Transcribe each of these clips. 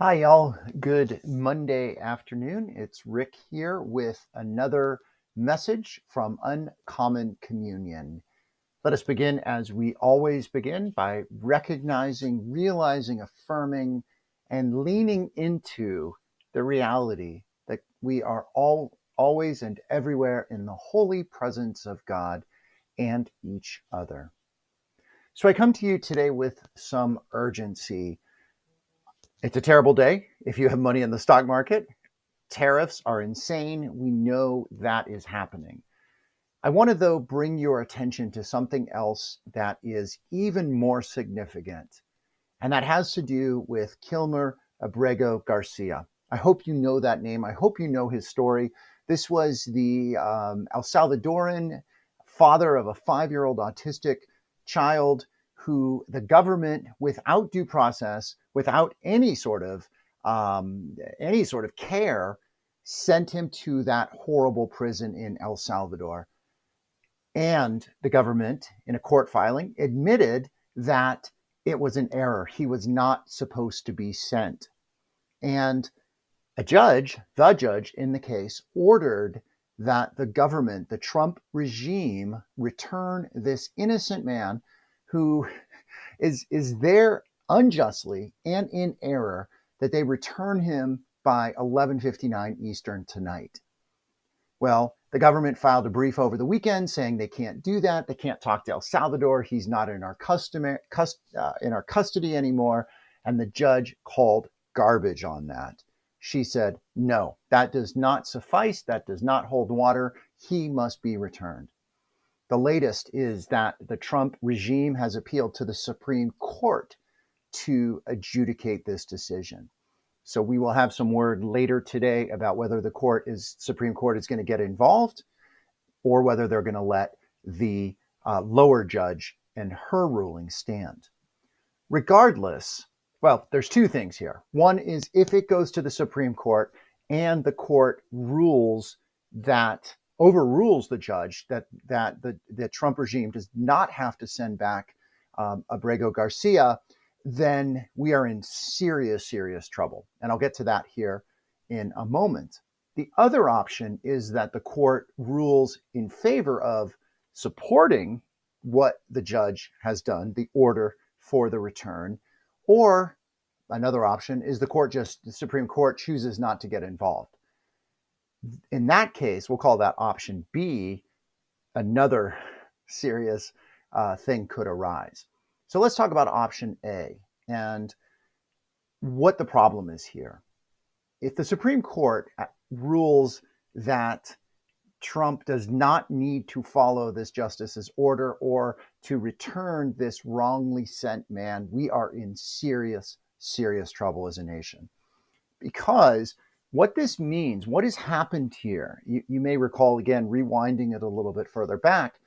Hi, y'all. Good Monday afternoon. It's Rick here with another message from Uncommon Communion. Let us begin as we always begin by recognizing, realizing, affirming, and leaning into the reality that we are all always and everywhere in the holy presence of God and each other. So I come to you today with some urgency. It's a terrible day if you have money in the stock market. Tariffs are insane. We know that is happening. I want to, though, bring your attention to something else that is even more significant, and that has to do with Kilmar Abrego Garcia. I hope you know that name. I hope you know his story. This was the El Salvadoran father of a 5-year-old autistic child who the government, without due process, without any sort of care, sent him to that horrible prison in El Salvador. And the government, in a court filing, admitted that it was an error. He was not supposed to be sent. And the judge in the case, ordered that the government, the Trump regime, return this innocent man who is there unjustly and in error, that they return him by 11:59 Eastern tonight. Well, the government filed a brief over the weekend saying they can't do that. They can't talk to El Salvador. He's not in our custody anymore. And the judge called garbage on that. She said, no, that does not suffice. That does not hold water. He must be returned. The latest is that the Trump regime has appealed to the Supreme Court to adjudicate this decision. So we will have some word later today about whether the Supreme Court is going to get involved, or whether they're going to let the lower judge and her ruling stand. Regardless, well, there's two things here. One is, if it goes to the Supreme Court and the court overrules the judge, that the Trump regime does not have to send back Abrego Garcia, then we are in serious, serious trouble. And I'll get to that here in a moment. The other option is that the court rules in favor of supporting what the judge has done, the order for the return. Or another option is the Supreme Court chooses not to get involved. In that case, we'll call that option B. Another serious thing could arise. So let's talk about option A and what the problem is here. If the Supreme Court rules that Trump does not need to follow this justice's order or to return this wrongly sent man, we are in serious, serious trouble as a nation. Because what this means, what has happened here, you may recall, again, rewinding it a little bit further back,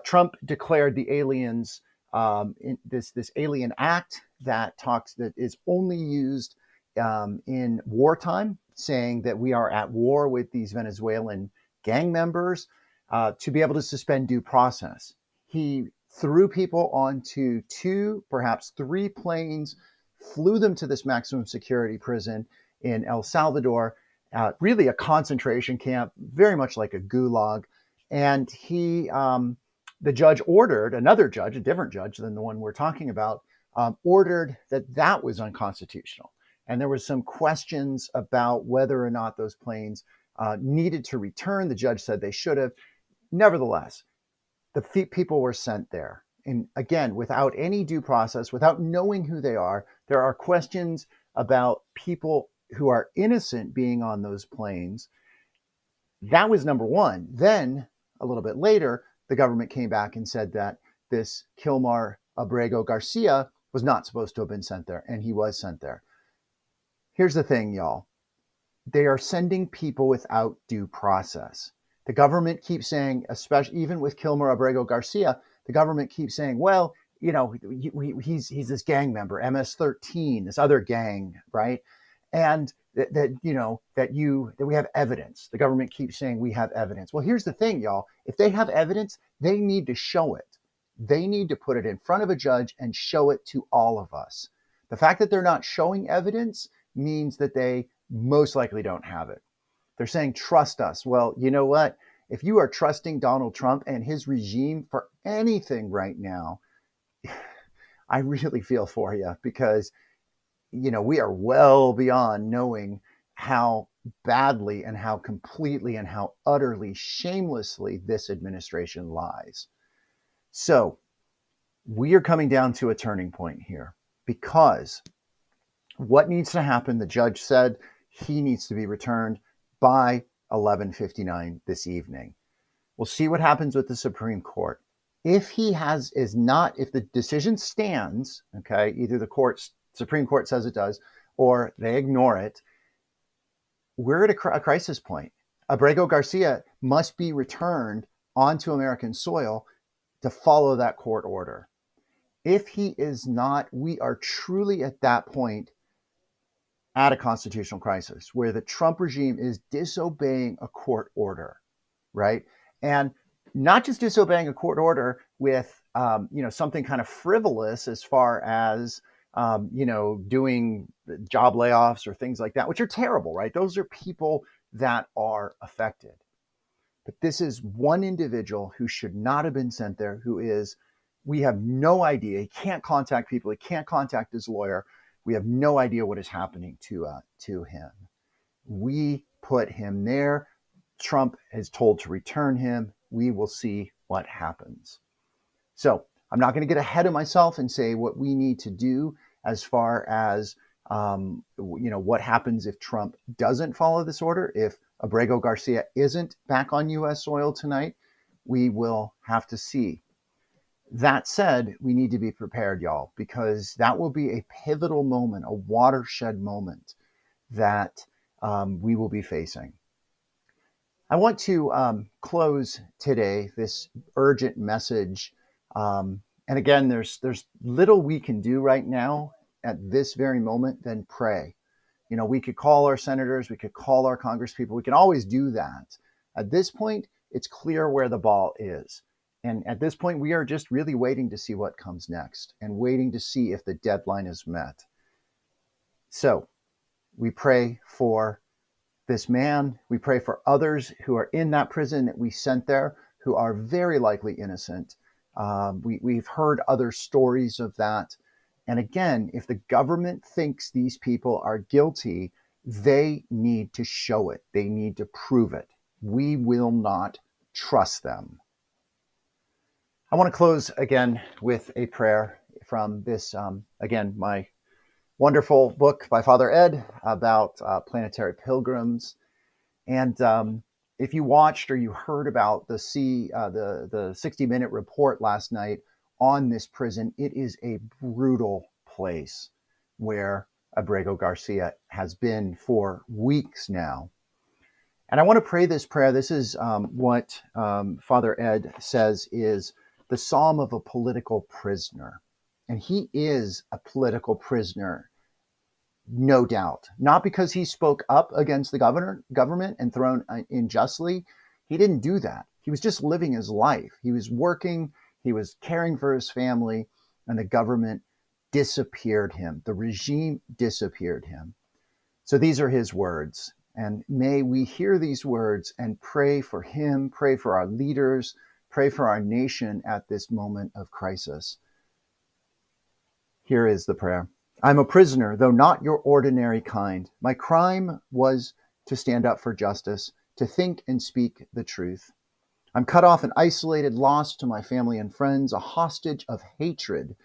Trump declared the aliens, this Alien Act that is only used in wartime, saying that we are at war with these Venezuelan gang members, to be able to suspend due process. He threw people onto 2, perhaps 3 planes, flew them to this maximum security prison in El Salvador, really a concentration camp, very much like a gulag. And the judge ordered, another judge, a different judge than the one we're talking about, ordered that was unconstitutional. And there was some questions about whether or not those planes needed to return. The judge said they should have. Nevertheless, the people were sent there. And again, without any due process, without knowing who they are, there are questions about people who are innocent being on those planes. That was number one. Then, a little bit later, the government came back and said that this Kilmar Abrego Garcia was not supposed to have been sent there, and he was sent there. Here's the thing, y'all. They are sending people without due process. The government keeps saying, especially even with Kilmar Abrego Garcia, the government keeps saying, well, he's this gang member, MS-13, this other gang, right? And that we have evidence. The government keeps saying we have evidence. Well, here's the thing, y'all. If they have evidence, they need to show it. They need to put it in front of a judge and show it to all of us. The fact that they're not showing evidence means that they most likely don't have it. They're saying, trust us. Well, you know what? If you are trusting Donald Trump and his regime for anything right now, I really feel for you, because, we are well beyond knowing how badly and how completely and how utterly shamelessly this administration lies. So we are coming down to a turning point here, because what needs to happen? The judge said he needs to be returned by 11:59 this evening. We'll see what happens with the Supreme Court. If if the decision stands, okay, either the Supreme Court says it does, or they ignore it, we're at a crisis point. Abrego Garcia must be returned onto American soil to follow that court order. If he is not, we are truly at that point at a constitutional crisis where the Trump regime is disobeying a court order, right? And not just disobeying a court order with, something kind of frivolous as far as, doing job layoffs or things like that, which are terrible, right? Those are people that are affected. But this is one individual who should not have been sent there, we have no idea. He can't contact people. He can't contact his lawyer. We have no idea what is happening to him. We put him there. Trump is told to return him. We will see what happens. So I'm not going to get ahead of myself and say what we need to do as far as, what happens if Trump doesn't follow this order. If Abrego Garcia isn't back on U.S. soil tonight, we will have to see. That said, we need to be prepared, y'all, because that will be a pivotal moment, a watershed moment that we will be facing. I want to close today this urgent message. And again, there's little we can do right now at this very moment than pray. We could call our senators, we could call our congresspeople, we can always do that. At this point, it's clear where the ball is. And at this point, we are just really waiting to see what comes next and waiting to see if the deadline is met. So we pray for this man. We pray for others who are in that prison that we sent there, who are very likely innocent. We've heard other stories of that. And again, if the government thinks these people are guilty, they need to show it. They need to prove it. We will not trust them. I want to close again with a prayer from this, again, my wonderful book by Father Ed about planetary pilgrims. And if you watched or you heard about the 60-minute report last night on this prison, it is a brutal place where Abrego Garcia has been for weeks now. And I want to pray this prayer. This is what Father Ed says is the psalm of a political prisoner. And he is a political prisoner, no doubt. Not because he spoke up against the government and thrown unjustly. He didn't do that. He was just living his life. He was working, he was caring for his family, and the government disappeared him. The regime disappeared him. So these are his words. And may we hear these words and pray for him, pray for our leaders, pray for our nation at this moment of crisis. Here is the prayer. I'm a prisoner, though not your ordinary kind. My crime was to stand up for justice, to think and speak the truth. I'm cut off and isolated, lost to my family and friends, a hostage of hatred,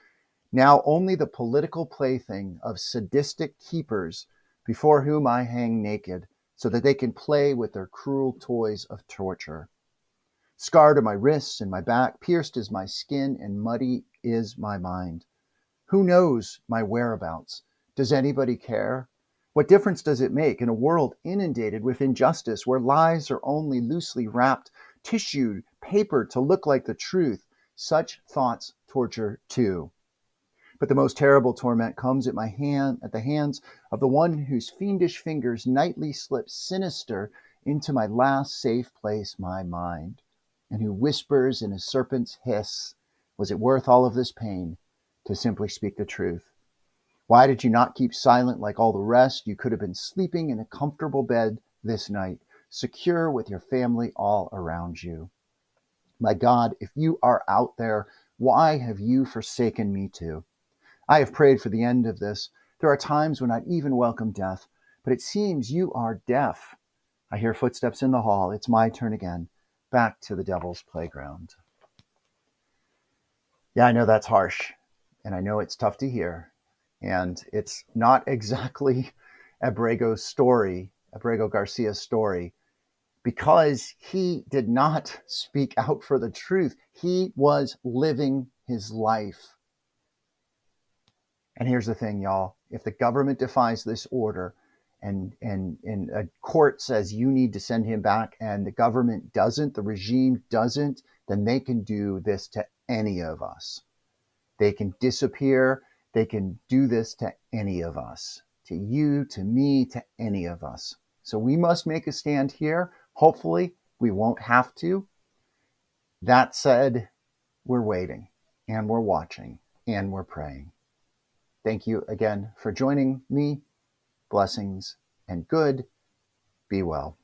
now only the political plaything of sadistic keepers before whom I hang naked, so that they can play with their cruel toys of torture. Scarred are my wrists and my back, pierced is my skin, and muddy is my mind. Who knows my whereabouts? Does anybody care? What difference does it make in a world inundated with injustice, where lies are only loosely wrapped, tissued, papered to look like the truth? Such thoughts torture too. But the most terrible torment comes at the hands of the one whose fiendish fingers nightly slip sinister into my last safe place, my mind, and who whispers in a serpent's hiss, was it worth all of this pain to simply speak the truth? Why did you not keep silent like all the rest? You could have been sleeping in a comfortable bed this night, secure with your family all around you. My God, if you are out there, why have you forsaken me too? I have prayed for the end of this. There are times when I'd even welcome death, but it seems you are deaf. I hear footsteps in the hall. It's my turn again. Back to the devil's playground. Yeah, I know that's harsh, and I know it's tough to hear. And it's not exactly Abrego Garcia's story, because he did not speak out for the truth. He was living his life. And here's the thing, y'all. If the government defies this order and a court says you need to send him back and the government doesn't, the regime doesn't, then they can do this to any of us. They can disappear. They can do this to any of us, to you, to me, to any of us. So we must make a stand here. Hopefully, we won't have to. That said, we're waiting and we're watching and we're praying. Thank you again for joining me. Blessings and good. Be well.